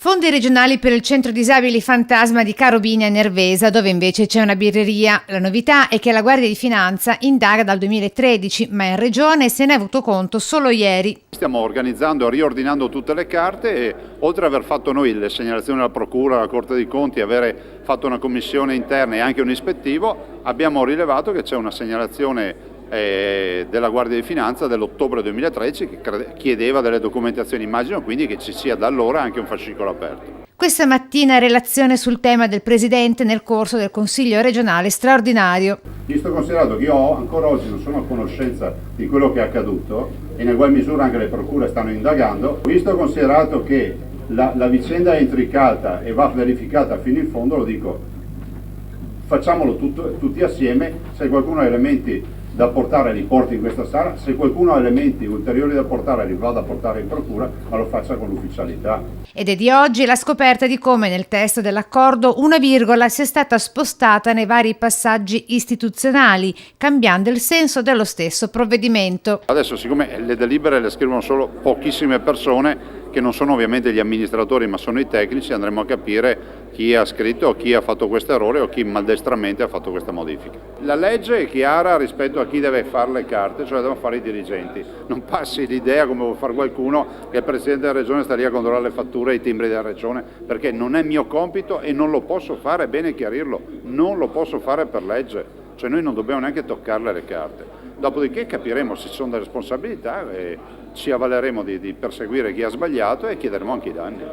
Fondi regionali per il centro disabili Fantasma di Carovigna e Nervesa, dove invece c'è una birreria. La novità è che la Guardia di Finanza indaga dal 2013, ma in regione se ne è avuto conto solo ieri. Stiamo organizzando, riordinando tutte le carte e oltre ad aver fatto noi le segnalazioni alla Procura, alla Corte dei Conti, avere fatto una commissione interna e anche un ispettivo, abbiamo rilevato che c'è una segnalazione della Guardia di Finanza dell'ottobre 2013 che chiedeva delle documentazioni. Immagino quindi che ci sia da allora anche un fascicolo aperto. Questa mattina relazione sul tema del Presidente nel corso del Consiglio regionale straordinario. Visto considerato che io ancora oggi non sono a conoscenza di quello che è accaduto e in egual misura anche le procure stanno indagando, visto considerato che la vicenda è intricata e va verificata fino in fondo, lo dico, facciamolo tutti assieme. Se qualcuno ha elementi da portare li porti in questa sala, se qualcuno ha elementi ulteriori da portare li vada a portare in procura, ma lo faccia con l'ufficialità. Ed è di oggi la scoperta di come nel testo dell'accordo una virgola sia stata spostata nei vari passaggi istituzionali, cambiando il senso dello stesso provvedimento. Adesso, siccome le delibere le scrivono solo pochissime persone, che non sono ovviamente gli amministratori ma sono i tecnici, andremo a capire chi ha scritto, chi ha fatto questo errore o chi maldestramente ha fatto questa modifica. La legge è chiara rispetto a chi deve fare le carte, cioè devono fare i dirigenti. Non passi l'idea, come vuole fare qualcuno, che il Presidente della Regione sta lì a controllare le fatture e i timbri della Regione, perché non è mio compito e non lo posso fare, è bene chiarirlo, non lo posso fare per legge, cioè noi non dobbiamo neanche toccarle le carte. Dopodiché capiremo se ci sono delle responsabilità e ci avvaleremo di perseguire chi ha sbagliato e chiederemo anche i danni.